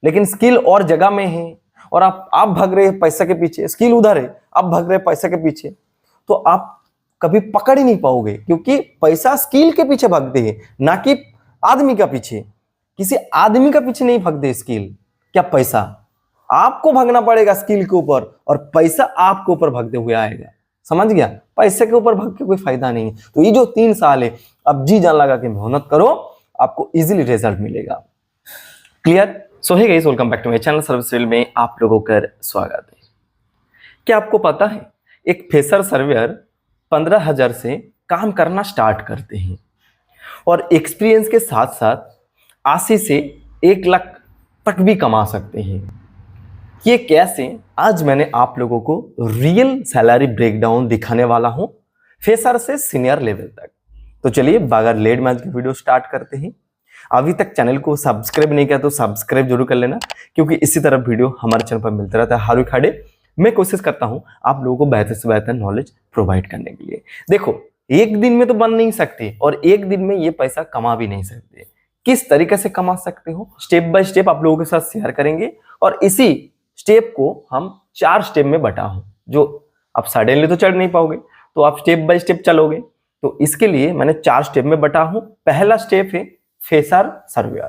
लेकिन स्किल और जगह में है और आप भाग रहे हैं पैसे के पीछे, स्किल उधर है, आप भाग रहे हैं पैसे के पीछे, तो आप कभी पकड़ ही नहीं पाओगे, क्योंकि पैसा स्किल के पीछे भागते हैं, ना कि आदमी का पीछे। किसी आदमी का पीछे नहीं भागते स्किल, क्या पैसा आपको भागना पड़ेगा स्किल के ऊपर, और पैसा आपके ऊपर भागते हुए आएगा। समझ गया? पैसे के ऊपर भाग के कोई फायदा नहीं है। तो ये जो 3 साल है, अब जी जान लगा के मेहनत करो, आपको इजीली रिजल्ट मिलेगा। Clear? So hey guys, welcome back to my channel service field में आप लोगों का स्वागत है। क्या आपको पता है एक फ्रेशर सर्वेयर 15,000 से काम करना स्टार्ट करते हैं और एक्सपीरियंस के साथ साथ 80 से 1 लाख तक भी कमा सकते हैं। ये कैसे? आज मैंने आप लोगों को रियल सैलरी ब्रेकडाउन दिखाने वाला हूं, फ्रेशर से सीनियर लेवल तक। तो चलिए बगैर लेट में आज की वीडियो स्टार्ट करते हैं। अभी तक चैनल को सब्सक्राइब नहीं किया तो सब्सक्राइब जरूर कर लेना, क्योंकि इसी तरह वीडियो हमारे चैनल पर मिलता रहता है हर खाड़े। मैं कोशिश करता हूं आप लोगों को बेहतर से बेहतर नॉलेज प्रोवाइड करने के लिए। देखो, एक दिन में तो बन नहीं सकते और एक दिन में ये पैसा कमा भी नहीं सकते। किस तरीके से कमा सकते हो, स्टेप बाय स्टेप आप लोगों के साथ शेयर करेंगे, और इसी स्टेप को हम 4 स्टेप में बटा हूं, जो आप सडनली तो चढ़ नहीं पाओगे, तो आप स्टेप बाय स्टेप चलोगे। तो इसके लिए मैंने 4 स्टेप में बटा हूं। पहला स्टेप है फ्रेशर सर्वेयर।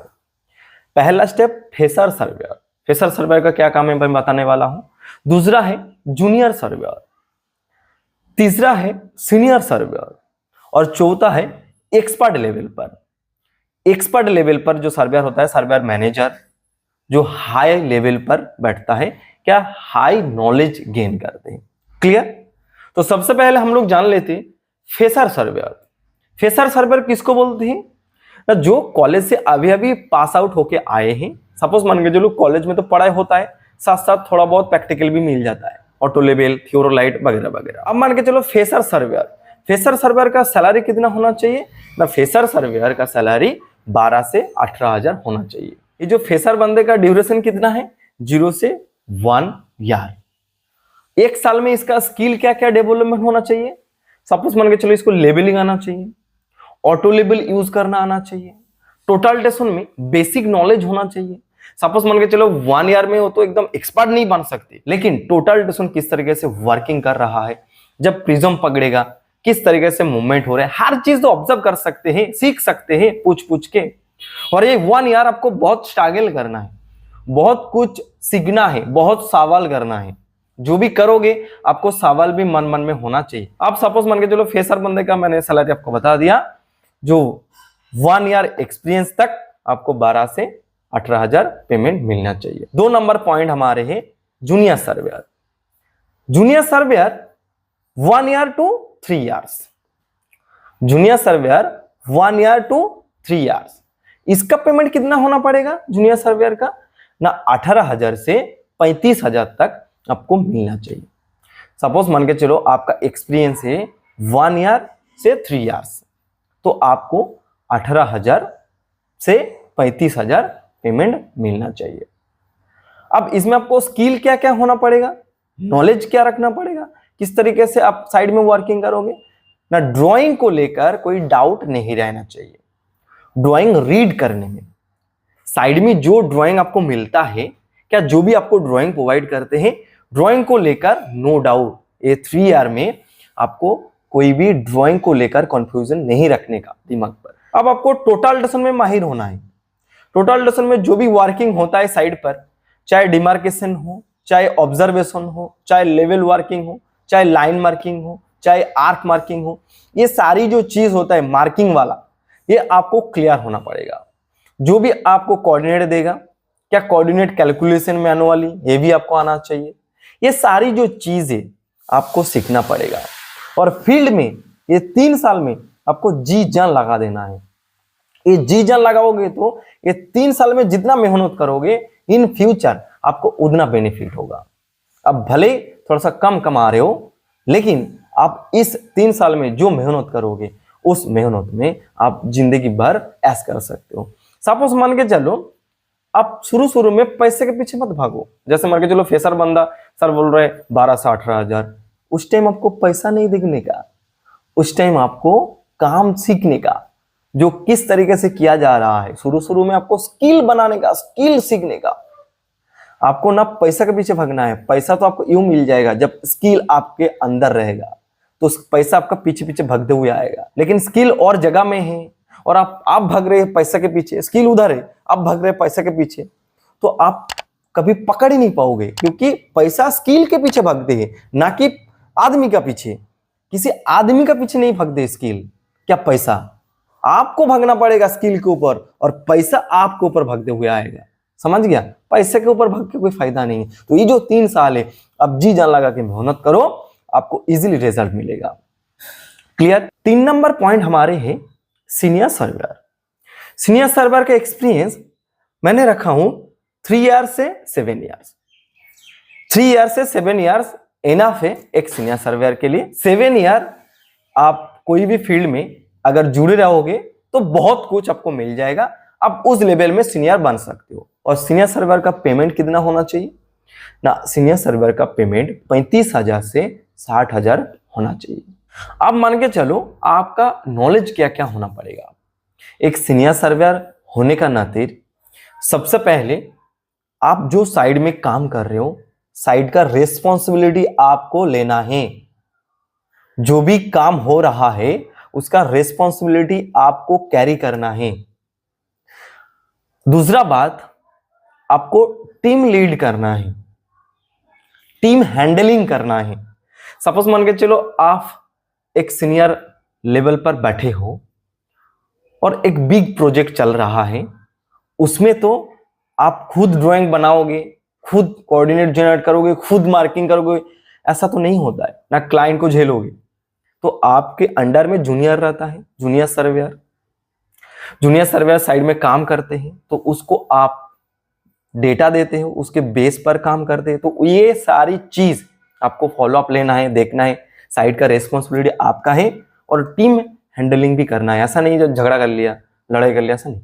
पहला step fresher surveyor. Fresher surveyor का क्या काम है मैं बताने वाला हूं। दूसरा है जूनियर सर्वेयर, तीसरा है सीनियर सर्वेयर, और चौथा है एक्सपर्ट लेवल पर। एक्सपर्ट लेवल पर जो सर्वेयर होता है, सर्वेयर मैनेजर, जो हाई लेवल पर बैठता है, क्या हाई नॉलेज गेन करते हैं। क्लियर? तो सबसे पहले हम लोग जान लेते हैं फ्रेशर सर्वेयर। फ्रेशर सर्वेयर किसको बोलते हैं? जो कॉलेज से अभी अभी पास आउट होके आए हैं। सपोज मान के चलो कॉलेज में तो पढ़ाई होता है, साथ साथ थोड़ा बहुत प्रैक्टिकल भी मिल जाता है, ऑटो लेवल, थियोरोलाइट वगैरह वगैरह। अब मान के चलो फ्रेशर सर्वेयर। फ्रेशर सर्वेयर का सैलरी कितना होना चाहिए ना? फ्रेशर सर्वेयर का सैलरी 12 से 18,000 होना चाहिए। ये जो फ्रेशर बंदे का ड्यूरेशन कितना है? 0 से 1 ईयर। 1 साल में इसका स्किल क्या क्या डेवलपमेंट होना चाहिए? सपोज मान के चलो इसको लेबलिंग आना चाहिए, ऑटो लेबल यूज करना आना चाहिए, टोटल में बेसिक नॉलेज होना चाहिए। सपोज मान के चलो 1 ईयर में हो तो एकदम एक्सपर्ट नहीं बन सकते, लेकिन टोटल किस तरीके से वर्किंग कर रहा है, जब प्रिज्म पकड़ेगा किस तरीके से मूवमेंट हो रहा है, हर चीज तो ऑब्जर्व कर सकते हैं, सीख सकते हैं पूछ पूछ के। और ये 1 ईयर आपको बहुत स्ट्रगल करना है, बहुत कुछ सीखना है, बहुत सवाल करना है। जो भी करोगे आपको सवाल भी मन मन में होना चाहिए। आप सपोज मान के चलो फ्रेशर बंदे का मैंने सैलरी आपको बता दिया, जो 1 ईयर एक्सपीरियंस तक आपको 12 से 18,000 पेमेंट मिलना चाहिए। 2 नंबर पॉइंट हमारे हैं junior surveyor. Junior surveyor 1 year to 3 years. Junior surveyor 1 year to 3 years. इसका पेमेंट कितना होना पड़ेगा जूनियर सर्वेयर का? ना 18,000 से 35,000 तक आपको मिलना चाहिए। सपोज मान के चलो आपका एक्सपीरियंस है 1 ईयर से 3 ईयर्स, तो आपको 18,000 से 35,000 पेमेंट मिलना चाहिए। अब इसमें आपको स्किल क्या क्या होना पड़ेगा, नॉलेज क्या रखना पड़ेगा, किस तरीके से आप साइड में वर्किंग करोगे ना। ड्राइंग को लेकर कोई डाउट नहीं रहना चाहिए। ड्राइंग रीड करने में, साइड में जो ड्राइंग आपको मिलता है, क्या जो भी आपको ड्राइंग प्रोवाइड करते हैं, ड्राइंग को लेकर नो डाउट ये 3 ईयर में आपको कोई भी ड्राइंग को लेकर कंफ्यूजन नहीं रखने का दिमाग पर। अब आपको टोटल डसन में माहिर होना है। टोटल डसन में जो भी वर्किंग होता है साइड पर, चाहे डिमार्केशन हो, चाहे ऑब्जर्वेशन हो, चाहे लेवल वर्किंग हो, चाहे लाइन मार्किंग हो, चाहे आर्क मार्किंग हो, ये सारी जो चीज होता है मार्किंग वाला, ये आपको क्लियर होना पड़ेगा। जो भी आपको कोऑर्डिनेट देगा, क्या कोऑर्डिनेट कैलकुलेशन में आने वाली, ये भी आपको आना चाहिए। ये सारी जो चीजें आपको सीखना पड़ेगा, और फील्ड में ये 3 साल में आपको जी जान लगा देना है। ये जी जान लगाओगे तो ये 3 साल में जितना मेहनत करोगे, इन फ्यूचर आपको उतना बेनिफिट होगा। अब भले थोड़ा सा कम कमा रहे हो, लेकिन आप इस 3 साल में जो मेहनत करोगे, उस मेहनत में आप जिंदगी भर ऐश कर सकते हो। सपोज मान के चलो आप शुरू में पैसे के पीछे मत भागो। जैसे मान के चलो फ्रेशर बंदा सर बोल रहे 12 से 18,000, उस टाइम आपको पैसा नहीं देखने का, उस टाइम आपको काम सीखने का, जो किस तरीके से किया जा रहा है। शुरू में आपको स्किल बनाने का, स्किल सीखने का, आपको ना पैसा के पीछे भागना है। पैसा तो आपको यूं मिल जाएगा जब स्किल आपके अंदर रहेगा, तो पैसा आपका पीछे पीछे भागते हुए आएगा। लेकिन स्किल और जगह में है और आप भाग रहे हैं पैसा के पीछे, स्किल उधर है, आप भाग रहे हैं पैसा के पीछे, तो आप कभी पकड़ ही नहीं पाओगे, क्योंकि पैसा स्किल के पीछे भागते हैं, ना कि आदमी का पीछे। किसी आदमी का पीछे नहीं भागते स्किल, क्या पैसा। आपको भागना पड़ेगा स्किल के ऊपर और पैसा आपके ऊपर भागते हुए आएगा। समझ गया? पैसे के ऊपर भाग के कोई फायदा नहीं है। तो ये जो 3 साल है, अब जी जान लगा के मेहनत करो, आपको इजीली रिजल्ट मिलेगा। क्लियर? 3 नंबर पॉइंट हमारे हैं सीनियर सर्वर। सीनियर सर्वर का एक्सपीरियंस मैंने रखा हूं 3 ईयर्स से 7 ईयर्स। 3 ईयर्स से 7 ईयर्स एनफ है एक सीनियर सर्वेयर के लिए। 7 ईयर आप कोई भी फील्ड में अगर जुड़े रहोगे तो बहुत कुछ आपको मिल जाएगा, आप उस लेवल में सीनियर बन सकते हो। और सीनियर सर्वर का पेमेंट कितना होना चाहिए ना? सीनियर सर्वर का पेमेंट 35,000 से 60,000 होना चाहिए। अब मान के चलो आपका नॉलेज क्या क्या होना पड़ेगा। एक सीनियर सर्वर होने का नाते सबसे पहले आप जो साइड में काम कर रहे हो, साइड का रेस्पॉन्सिबिलिटी आपको लेना है। जो भी काम हो रहा है उसका रेस्पॉन्सिबिलिटी आपको कैरी करना है। दूसरा बात, आपको टीम लीड करना है, टीम हैंडलिंग करना है। सपोज मान के चलो आप एक सीनियर लेवल पर बैठे हो और एक बिग प्रोजेक्ट चल रहा है, उसमें तो आप खुद ड्राइंग बनाओगे, खुद कोऑर्डिनेट जनरेट करोगे, खुद मार्किंग करोगे, ऐसा तो नहीं होता है ना। क्लाइंट को झेलोगे, तो आपके अंडर में जूनियर रहता है, junior surveyor. Junior surveyor side में काम करते हैं, तो उसको आप डेटा देते हो, उसके बेस पर काम करते हैं। तो ये सारी चीज आपको फॉलो अप लेना है, देखना है। साइड का रेस्पॉन्सिबिलिटी आपका है और टीम हैंडलिंग भी करना है। ऐसा नहीं जो झगड़ा कर लिया, लड़ाई कर लिया, ऐसा नहीं।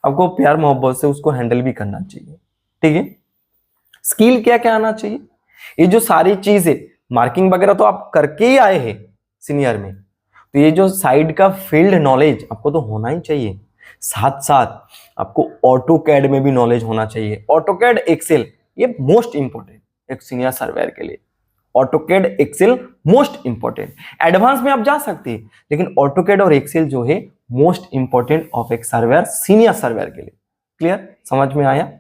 आपको प्यार मोहब्बत से उसको हैंडल भी करना चाहिए। ठीक है? स्किल क्या क्या आना चाहिए? ये जो सारी चीज है, मार्किंग वगैरह तो आप करके ही आए हैं सीनियर में, तो ये जो साइड का फील्ड नॉलेज आपको तो होना ही चाहिए। साथ साथ आपको ऑटोकैड में भी नॉलेज होना चाहिए। ऑटोकैड, एक्सेल, ये मोस्ट इंपॉर्टेंट एक सीनियर सर्वेयर के लिए। AutoCAD, Excel most important. Advance में आप जा सकते हैं, लेकिन ऑटोकैड और एक्सेल जो है मोस्ट इंपॉर्टेंट ऑफ एक सर्वेयर, सीनियर सर्वेयर के लिए। क्लियर? समझ में आया?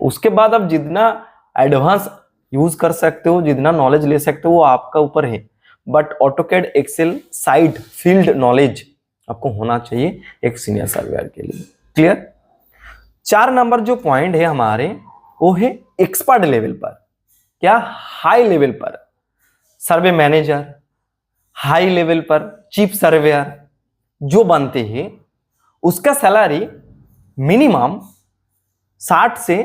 उसके बाद आप जितना एडवांस यूज कर सकते हो, जितना नॉलेज ले सकते हो, वो आपका ऊपर है। But AutoCAD, Excel, side field knowledge आपको होना चाहिए एक सीनियर सर्वेयर के लिए। क्लियर? 4 नंबर जो पॉइंट है हमारे, वो है एक्सपर्ट लेवल पर। क्या? हाई लेवल पर सर्वे मैनेजर, हाई लेवल पर चीफ सर्वेयर जो बनते हैं, उसका सैलरी मिनिमम 60 से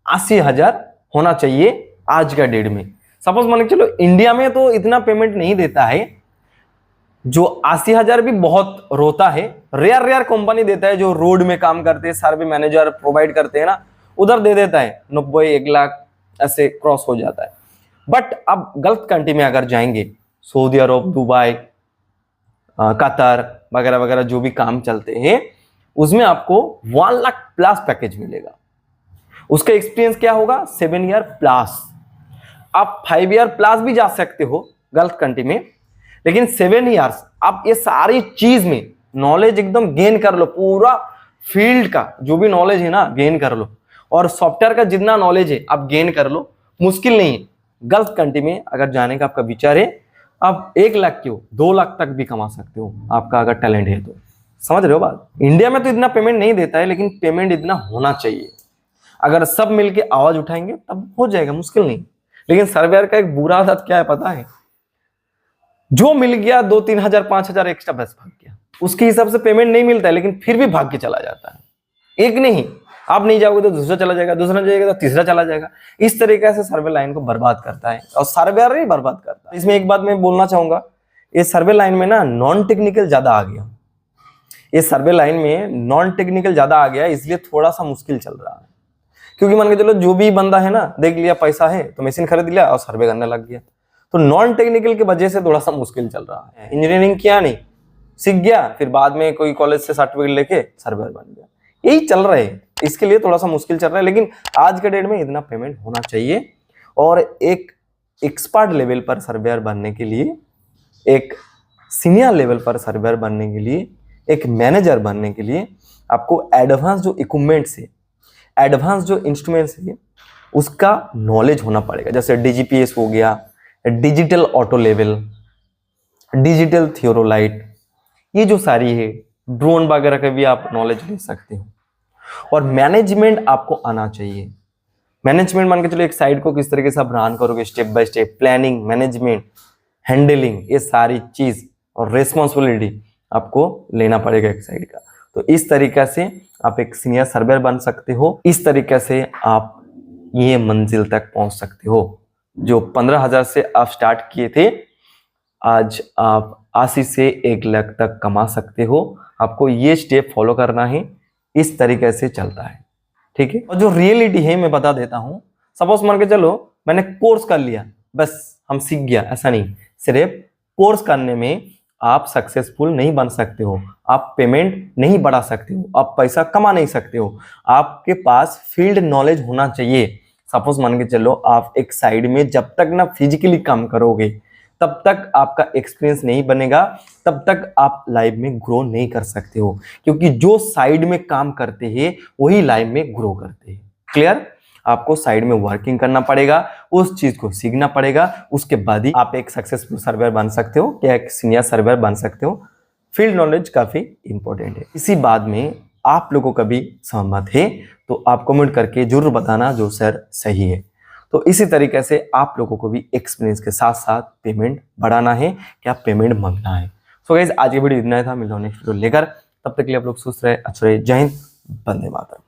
80,000 होना चाहिए आज का डेट में। सपोज मान के चलो इंडिया में तो इतना पेमेंट नहीं देता है, जो 80,000 भी बहुत रोता है। रेयर रेयर कंपनी देता है, जो रोड में काम करते हैं, सर्वे मैनेजर प्रोवाइड करते हैं ना, उधर दे देता है 90, 1 लाख ऐसे क्रॉस हो जाता है। बट अब गल्फ कंट्री में अगर जाएंगे, सऊदी अरब, दुबई, कतर वगैरह वगैरह जो भी काम चलते हैं, उसमें आपको 1 लाख प्लस पैकेज मिलेगा। उसका एक्सपीरियंस क्या होगा? 7 ईयर प्लस। आप 5 ईयर प्लस भी जा सकते हो गल्फ कंट्री में, लेकिन 7 ईयर्स आप ये सारी चीज में नॉलेज एकदम गेन कर लो। पूरा फील्ड का जो भी नॉलेज है ना, गेन कर लो। और सॉफ्टवेयर का जितना नॉलेज है आप गेन कर लो। मुश्किल नहीं है। गल्फ कंट्री में अगर जाने का आपका विचार है, आप 1 लाख क्यों 2 लाख तक भी कमा सकते हो, आपका अगर टैलेंट है तो। समझ रहे हो बात? इंडिया में तो इतना पेमेंट नहीं देता है, लेकिन पेमेंट इतना होना चाहिए। अगर सब मिलके आवाज उठाएंगे तब हो जाएगा, मुश्किल नहीं। लेकिन सर्वेयर का एक बुरा आदत क्या है पता है? जो मिल गया 2-3 हजार 5 हजार एक्स्ट्रा बस भाग गया, उसके हिसाब से पेमेंट नहीं मिलता है, लेकिन फिर भी भाग के चला जाता है। एक नहीं, आप नहीं जाओगे तो दूसरा चला जाएगा, दूसरा जाएगा तो तीसरा चला जाएगा। इस तरीके से सर्वे लाइन को बर्बाद करता है, और सर्वेयर ही बर्बाद करता है। इसमें एक बात मैं बोलना चाहूंगा, ये सर्वे लाइन में ना नॉन टेक्निकल ज्यादा आ गया। ये सर्वे लाइन में नॉन टेक्निकल ज्यादा आ गया, इसलिए थोड़ा सा मुश्किल चल रहा है। क्योंकि मान के चलो जो भी बंदा है ना, देख लिया पैसा है तो मशीन खरीद लिया और सर्वे करने लग गया, तो नॉन टेक्निकल की वजह से थोड़ा सा मुश्किल चल रहा है। इंजीनियरिंग किया नहीं, सीख गया, फिर बाद में कोई कॉलेज से सर्टिफिकेट लेके सर्वेयर बन गया। यही चल रहा है। इसके लिए थोड़ा सा मुश्किल चल रहा है, लेकिन आज के डेट में इतना पेमेंट होना चाहिए। और एक एक्सपर्ट लेवल पर सर्वेयर बनने के लिए, एक सीनियर लेवल पर सर्वेयर बनने के लिए, एक मैनेजर बनने के लिए आपको एडवांस जो इक्विपमेंट्स है, एडवांस जो इंस्ट्रूमेंट्स है, उसका नॉलेज होना पड़ेगा। जैसे डीजीपीएस हो गया, डिजिटल ऑटो लेवल, डिजिटल थियोरोलाइट, ये जो सारी है, ड्रोन वगैरह का भी आप नॉलेज ले सकते हो। और मैनेजमेंट आपको आना चाहिए। मैनेजमेंट मान के चलो एक साइड को किस तरीके से आप रन करोगे, step by step, planning, management, handling, ये सारी चीज और रेस्पॉन्सिबिलिटी आपको लेना पड़ेगा एक साइड का। तो इस तरीके से आप एक सीनियर सर्वेयर बन सकते हो। इस तरीके से आप ये मंजिल तक पहुंच सकते हो। जो 15,000 से आप स्टार्ट किए थे, आज आप 80 से 1 लाख तक कमा सकते हो। आपको ये स्टेप फॉलो करना है, इस तरीके से चलता है, ठीक है। और जो रियलिटी है मैं बता देता हूं। सपोज मान के चलो मैंने कोर्स कर लिया, बस हम सीख गया, ऐसा नहीं। सिर्फ कोर्स करने में आप सक्सेसफुल नहीं बन सकते हो, आप पेमेंट नहीं बढ़ा सकते हो, आप पैसा कमा नहीं सकते हो। आपके पास फील्ड नॉलेज होना चाहिए। सपोज मान के चलो आप एक साइड में जब तक ना फिजिकली काम करोगे तब तक आपका एक्सपीरियंस नहीं बनेगा, तब तक आप लाइफ में ग्रो नहीं कर सकते हो। क्योंकि जो साइड में काम करते हैं वही लाइफ में ग्रो करते हैं। क्लियर? आपको साइड में वर्किंग करना पड़ेगा, उस चीज को सीखना पड़ेगा, उसके बाद ही आप एक सक्सेसफुल सर्वेयर बन सकते हो या एक सीनियर सर्वेयर बन सकते हो। फील्ड नॉलेज काफी इंपॉर्टेंट है। इसी बात में आप लोगों का भी सहमत है तो आप कमेंट करके जरूर बताना जो सर सही है। तो इसी तरीके से आप लोगों को भी एक्सपीरियंस के साथ साथ पेमेंट बढ़ाना है, क्या पेमेंट मांगना है। सो गाइस आज की वीडियो इतना ही था, मिलता हूं नेक्स्ट वीडियो लेकर। तब तक के लिए आप लोग सुस्त रहे, अच्छे रहे। जय हिंद, वंदे मातरम।